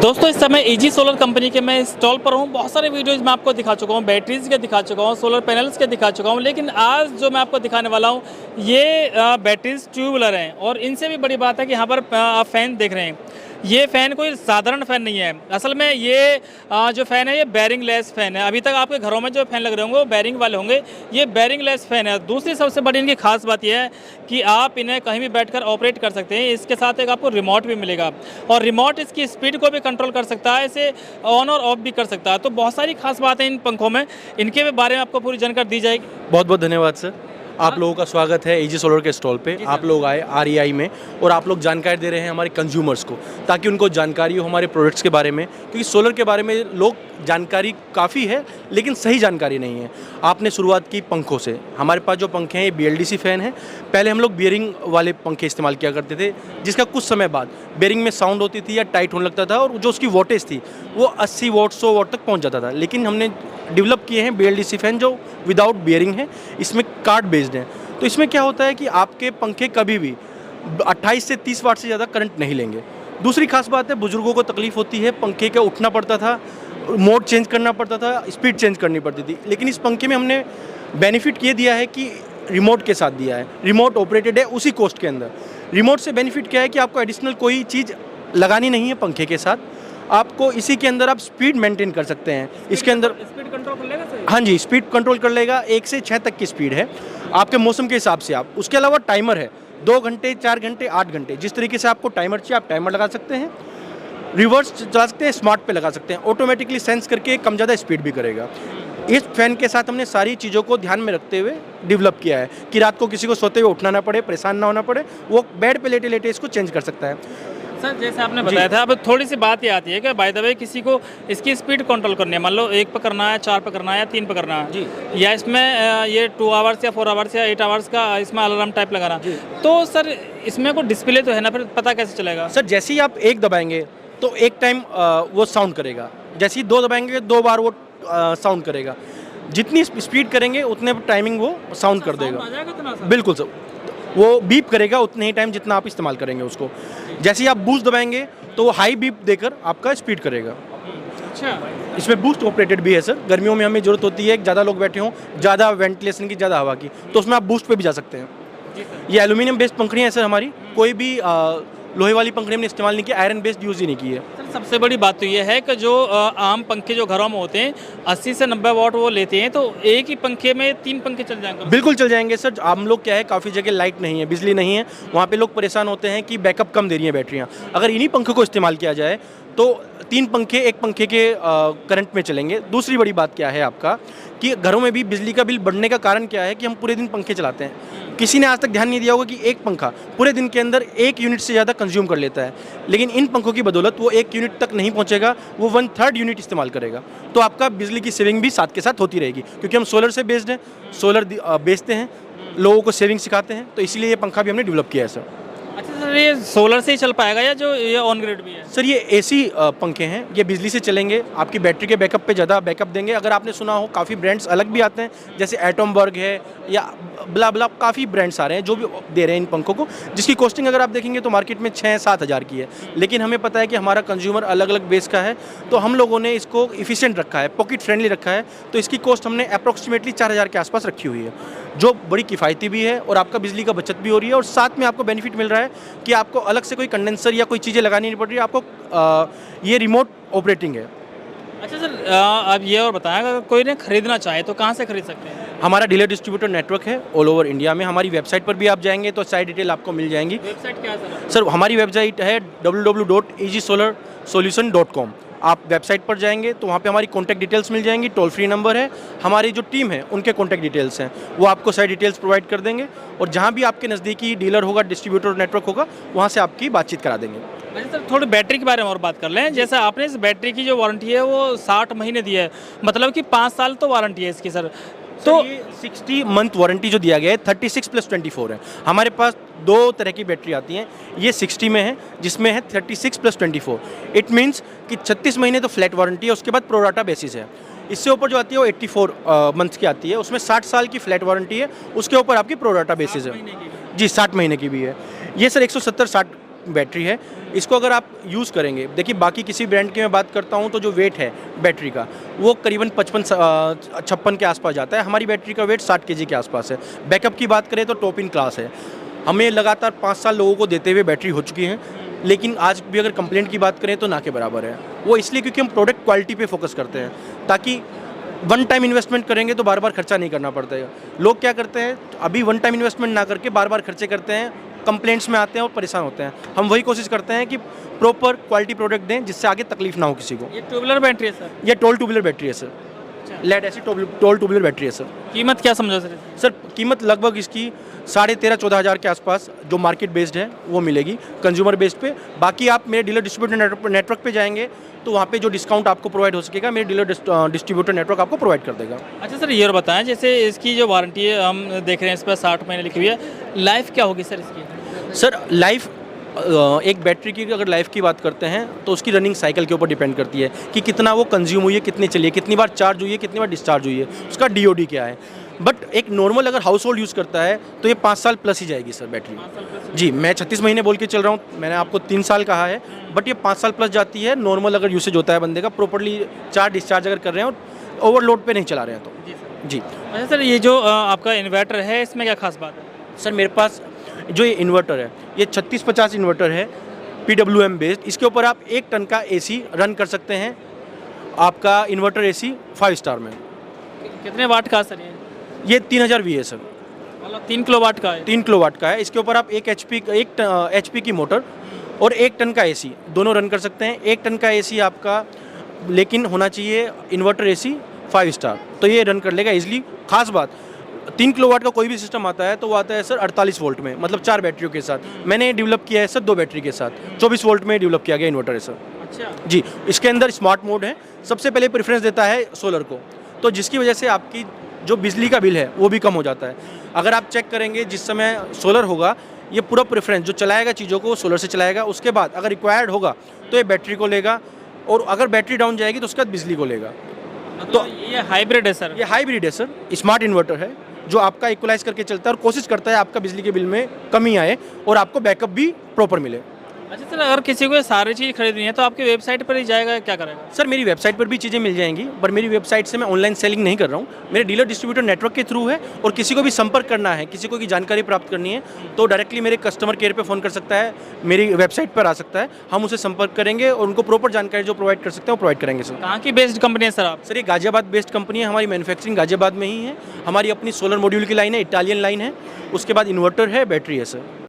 दोस्तों इस समय एजी सोलर कंपनी के मैं स्टॉल पर हूँ। बहुत सारे वीडियोज़ मैं आपको दिखा चुका हूँ, बैटरीज के दिखा चुका हूँ, सोलर पैनल्स के दिखा चुका हूँ, लेकिन आज जो मैं आपको दिखाने वाला हूँ ये बैटरीज ट्यूबुलर हैं। और इनसे भी बड़ी बात है कि यहाँ पर आप फ़ैन देख रहे हैं, ये फ़ैन कोई साधारण फ़ैन नहीं है। असल में ये जो फ़ैन है ये बैरिंग लेस फ़ैन है। अभी तक आपके घरों में जो फ़ैन लग रहे होंगे वो बैरिंग वाले होंगे, ये बैरिंग लेस फ़ैन है। दूसरी सबसे बड़ी इनकी खास बात यह है कि आप इन्हें कहीं भी बैठकर ऑपरेट कर सकते हैं। इसके साथ एक आपको रिमोट भी मिलेगा और रिमोट इसकी स्पीड को भी कंट्रोल कर सकता है, इसे ऑन और ऑफ भी कर सकता है। तो बहुत सारी खास बातें इन पंखों में, इनके बारे में आपको पूरी जानकारी दी जाएगी। बहुत बहुत धन्यवाद सर, आप लोगों का स्वागत है एजी सोलर के स्टॉल पे। आप लोग आए REI में और आप लोग जानकारी दे रहे हैं हमारे कंज्यूमर्स को, ताकि उनको जानकारी हो हमारे प्रोडक्ट्स के बारे में, क्योंकि सोलर के बारे में लोग जानकारी काफ़ी है लेकिन सही जानकारी नहीं है। आपने शुरुआत की पंखों से। हमारे पास जो पंखे हैं ये BLDC फ़ैन है। पहले हम लोग बियरिंग वाले पंखे इस्तेमाल किया करते थे, जिसका कुछ समय बाद बियरिंग में साउंड होती थी या टाइट होने लगता था और जो उसकी वोल्टेज थी वो 80 वॉट 100 वॉट तक पहुँच जाता था। लेकिन हमने डेवलप किए हैं BLDC फ़ैन जो विदाउट बियरिंग है, इसमें कार्ड बेस्ड है। तो इसमें क्या होता है कि आपके पंखे कभी भी 28 से 30 वाट से ज़्यादा करंट नहीं लेंगे। दूसरी खास बात है, बुजुर्गों को तकलीफ होती है, पंखे का उठना पड़ता था, मोड चेंज करना पड़ता था, स्पीड चेंज करनी पड़ती थी। लेकिन इस पंखे में हमने बेनिफिट ये दिया है कि रिमोट के साथ दिया है, रिमोट ऑपरेटेड है उसी कॉस्ट के अंदर। रिमोट से बेनिफिट क्या है कि आपको एडिशनल कोई चीज़ लगानी नहीं है पंखे के साथ, आपको इसी के अंदर आप स्पीड मेंटेन कर सकते हैं। इसके अंदर स्पीड कंट्रोल कर लेगा सर? हाँ जी, स्पीड कंट्रोल कर लेगा। 1 से 6 तक की स्पीड है आपके मौसम के हिसाब से। आप उसके अलावा टाइमर है, 2 घंटे 4 घंटे 8 घंटे, जिस तरीके से आपको टाइमर चाहिए आप टाइमर लगा सकते हैं। रिवर्स चला सकते हैं, स्मार्ट पे लगा सकते हैं, ऑटोमेटिकली सेंस करके कम ज़्यादा स्पीड भी करेगा। इस फैन के साथ हमने सारी चीज़ों को ध्यान में रखते हुए डेवलप किया है कि रात को किसी को सोते हुए उठना ना पड़े, परेशान ना होना पड़े, वो बेड पे लेटे लेटे इसको चेंज कर सकता है। सर जैसे आपने बताया था, अब थोड़ी सी बात ये आती है कि बाय द वे किसी को इसकी स्पीड कंट्रोल करनी है, मान लो 1 पे करना है, 4 पे करना है या 3 पे करना है जी, या इसमें ये 2 आवर्स या 4 आवर्स या 8 आवर्स का इसमें अलार्म टाइप लगाना, तो सर इसमें कोई डिस्प्ले तो है ना, फिर पता कैसे चलेगा? सर जैसे ही आप 1 दबाएंगे तो एक टाइम वो साउंड करेगा, जैसे ही 2 दबाएंगे 2 बार वो साउंड करेगा। जितनी स्पीड करेंगे उतने टाइमिंग वो साउंड कर देगा। बिल्कुल सर, वो बीप करेगा उतने ही टाइम जितना आप इस्तेमाल करेंगे उसको। जैसे ही आप बूस्ट दबाएंगे तो वो हाई बीप देकर आपका स्पीड करेगा। अच्छा, इसमें बूस्ट ऑपरेटेड भी है सर। गर्मियों में हमें ज़रूरत होती है ज़्यादा लोग बैठे हों, ज़्यादा वेंटिलेशन की, ज़्यादा हवा की, तो उसमें आप बूस्ट पे भी जा सकते हैं। ये एल्यूमिनियम बेस्ड पंखड़ियाँ हैं सर हमारी, कोई भी लोहे वाली पंखड़ी हमने इस्तेमाल नहीं किया, आयरन बेस्ड यूज़ ही नहीं की है। सर सबसे बड़ी बात तो ये है कि जो आम पंखे जो घरों में होते हैं 80 से 90 वाट वो लेते हैं, तो एक ही पंखे में 3 पंखे चल जाएंगे? बिल्कुल चल जाएंगे सर। हम लोग क्या है, काफ़ी जगह लाइट नहीं है, बिजली नहीं है, वहाँ पे लोग परेशान होते हैं कि बैकअप कम दे रही हैं बैटरियाँ। अगर इन्हीं पंखों को इस्तेमाल किया जाए तो 3 पंखे एक पंखे के करंट में चलेंगे। दूसरी बड़ी बात क्या है आपका कि घरों में भी बिजली का बिल बढ़ने का कारण क्या है कि हम पूरे दिन पंखे चलाते हैं। किसी ने आज तक ध्यान नहीं दिया होगा कि एक पंखा पूरे दिन के अंदर 1 यूनिट से ज़्यादा कंज्यूम कर लेता है, लेकिन इन पंखों की बदौलत वो 1 यूनिट तक नहीं पहुंचेगा, वो 1/3 यूनिट इस्तेमाल करेगा। तो आपका बिजली की सेविंग भी साथ के साथ होती रहेगी, क्योंकि हम सोलर से बेस्ड हैं, सोलर बेचते हैं, लोगों को सेविंग सिखाते हैं, तो इसीलिए ये पंखा भी हमने डेवलप किया है सर। अच्छा सर, ये सोलर से ही चल पाएगा या जो ये ऑन ग्रिड भी है? सर ये AC पंखे हैं, ये बिजली से चलेंगे, आपकी बैटरी के बैकअप पे ज़्यादा बैकअप देंगे। अगर आपने सुना हो काफ़ी ब्रांड्स अलग भी आते हैं, जैसे एटमबर्ग है या ब्ला ब्ला, काफ़ी ब्रांड्स आ रहे हैं जो भी दे रहे हैं इन पंखों को, जिसकी कॉस्टिंग अगर आप देखेंगे तो मार्केट में 6-7 हज़ार की है। लेकिन हमें पता है कि हमारा कंज्यूमर अलग अलग बेस का है, तो हम लोगों ने इसको इफिशिएंट रखा है, पॉकेट फ्रेंडली रखा है, तो इसकी कॉस्ट हमने अप्रॉक्सीमेटली 4 हज़ार के आसपास रखी हुई है, जो बड़ी किफ़ायती भी है और आपका बिजली का बचत भी हो रही है। और साथ में आपको बेनिफिट मिल रहा है कि आपको अलग से कोई कंडेंसर या कोई चीज़ें लगानी नहीं पड़ रही है, आपको ये रिमोट ऑपरेटिंग है। अच्छा सर, आप ये और बताएं, अगर कोई ने खरीदना चाहे तो कहाँ से खरीद सकते हैं? हमारा डीलर डिस्ट्रीब्यूटर नेटवर्क है ऑल ओवर इंडिया में। हमारी वेबसाइट पर भी आप जाएंगे तो सारी डिटेल आपको मिल जाएंगी। वेबसाइट क्या है सर? हमारी वेबसाइट है www.egsolersolution.com। आप वेबसाइट पर जाएंगे तो वहाँ पे हमारी कॉन्टैक्ट डिटेल्स मिल जाएंगी, टोल फ्री नंबर है, हमारी जो टीम है उनके कॉन्टैक्ट डिटेल्स हैं, वो आपको सारी डिटेल्स प्रोवाइड कर देंगे और जहाँ भी आपके नज़दीकी डीलर होगा, डिस्ट्रीब्यूटर नेटवर्क होगा, वहाँ से आपकी बातचीत करा देंगे। अच्छा सर, थोड़ी बैटरी के बारे में और बात कर लें। जैसे आपने इस बैटरी की जो वारंटी है वो 60 महीने दी है, मतलब कि 5 साल तो वारंटी है इसकी सर। तो 60 मंथ वारंटी जो दिया गया है 36 + 24 है। हमारे पास 2 तरह की बैटरी आती हैं, ये 60 में है जिसमें है 36 + 24। इट मीन्स कि 36 महीने तो फ्लैट वारंटी है, उसके बाद प्रोराटा बेसिस है। इससे ऊपर जो आती है वो 84 मंथ की आती है, उसमें 60 साल की फ्लैट वारंटी है, उसके ऊपर आपकी प्रोराटा बेसिस है। जी, 60 महीने की भी है। ये सर 170-60 बैटरी है। इसको अगर आप यूज़ करेंगे, देखिए बाकी किसी ब्रांड की मैं बात करता हूँ तो जो वेट है बैटरी का वो करीबन 56 के आसपास जाता है। हमारी बैटरी का वेट 60 kg के आसपास है। बैकअप की बात करें तो टॉप इन क्लास है। हमें लगातार 5 साल लोगों को देते हुए बैटरी हो चुकी है, लेकिन आज भी अगर कंप्लेंट की बात करें तो ना के बराबर है। वो इसलिए क्योंकि हम प्रोडक्ट क्वालिटी पे फोकस करते हैं, ताकि वन टाइम इन्वेस्टमेंट करेंगे तो बार बार खर्चा नहीं करना पड़ता है। लोग क्या करते हैं, अभी वन टाइम इन्वेस्टमेंट ना करके बार बार खर्चे करते हैं, कंप्लेंट्स में आते हैं और परेशान होते हैं। हम वही कोशिश करते हैं कि प्रॉपर क्वालिटी प्रोडक्ट दें जिससे आगे तकलीफ ना हो किसी को। ये ट्यूबुलर बैटरी है सर? ये टोल ट्यूबुलर बैटरी है sir, lead acid tall tubular battery है सर। कीमत क्या समझो सर? सर कीमत लगभग इसकी 13,500-14,000 हज़ार के आसपास जो मार्केट बेस्ड है वो मिलेगी कंज्यूमर बेस्ड पे। बाकी आप मेरे डीलर डिस्ट्रीब्यूटर नेटवर्क पे जाएंगे तो वहाँ पे जो डिस्काउंट आपको प्रोवाइड हो सकेगा मेरे डीलर डिस्ट्रीब्यूटर नेटवर्क आपको प्रोवाइड कर देगा। अच्छा सर, ये और बताएं, जैसे इसकी जो वारंटी है हम देख रहे हैं इस पर 60 महीने लिखी हुई है, लाइफ क्या होगी सर इसकी? सर लाइफ एक बैटरी की अगर लाइफ की बात करते हैं तो उसकी रनिंग साइकिल के ऊपर डिपेंड करती है कि कितना वो कंज्यूम हुई है, कितनी चली है, कितनी बार चार्ज हुई है, कितनी बार डिस्चार्ज हुई है, उसका DOD क्या है। बट एक नॉर्मल अगर हाउस होल्ड यूज़ करता है तो ये 5 साल प्लस ही जाएगी सर बैटरी। जी, मैं 36 महीने बोल के चल रहा हूँ, मैंने आपको 3 साल कहा है, बट ये 5 साल प्लस जाती है नॉर्मल अगर यूसेज होता है बंदे का, प्रॉपरली चार्ज डिस्चार्ज अगर कर रहे हैं और ओवरलोड पे नहीं चला रहे हैं तो। जी अच्छा सर, ये जो आपका इन्वर्टर है इसमें क्या खास बात है? सर मेरे पास जो ये इन्वर्टर है ये 3650 इन्वर्टर है, PWM बेस्ड। इसके ऊपर आप 1 टन का AC रन कर सकते हैं, आपका इन्वर्टर AC 5 स्टार में। कितने वाट का सर ये 3000 VA है सर, मतलब 3 किलोवाट का है? 3 किलोवाट का है। इसके ऊपर आप 1 HP की मोटर और 1 टन का AC दोनों रन कर सकते हैं। 1 टन का AC आपका लेकिन होना चाहिए इन्वर्टर AC 5 स्टार, तो ये रन कर लेगा इजीली। खास बात 3 किलोवाट का कोई भी सिस्टम आता है तो वो आता है सर 48 वोल्ट में, मतलब 4 बैटरियों के साथ। मैंने डेवलप किया है सर 2 बैटरी के साथ, 24 वोल्ट में डेवलप किया गया इन्वर्टर है सर। अच्छा जी, इसके अंदर स्मार्ट मोड है, सबसे पहले प्रेफरेंस देता है सोलर को, तो जिसकी वजह से आपकी जो बिजली का बिल है वो भी कम हो जाता है। अगर आप चेक करेंगे जिस समय सोलर होगा ये पूरा प्रेफरेंस जो चलाएगा चीज़ों को सोलर से चलाएगा, उसके बाद अगर रिक्वायर्ड होगा तो ये बैटरी को लेगा, और अगर बैटरी डाउन जाएगी तो उसके बाद बिजली को लेगा। तो ये हाइब्रिड है सर? ये हाइब्रिड है सर, स्मार्ट इन्वर्टर है जो आपका इक्वलाइज करके चलता है और कोशिश करता है आपका बिजली के बिल में कमी आए और आपको बैकअप भी प्रॉपर मिले। अच्छा सर, अगर किसी को ये सारी चीज़ खरीदनी है तो आपकी वेबसाइट पर ही जाएगा, क्या करेगा? सर मेरी वेबसाइट पर भी चीज़ें मिल जाएंगी, पर मेरी वेबसाइट से मैं ऑनलाइन सेलिंग नहीं कर रहा हूँ, मेरे डीलर डिस्ट्रीब्यूटर नेटवर्क के थ्रू है। और किसी को भी संपर्क करना है, किसी को की जानकारी प्राप्त करनी है तो डायरेक्टली मेरे कस्टमर केयर पे फ़ोन कर सकता है, मेरी वेबसाइट पर आ सकता है, हम उसे संपर्क करेंगे और उनको प्रॉपर जानकारी जो प्रोवाइड कर सकते हैं वो प्रोवाइड करेंगे सर। कहाँ की बेस्ड कंपनी है सर आप? सर ये गाजियाबाद बेस्ड कंपनी है, हमारी मैन्युफैक्चरिंग गाजियाबाद में ही है। हमारी अपनी सोलर मॉड्यूल की लाइन है, इटालियन लाइन है, उसके बाद इन्वर्टर है, बैटरी है सर।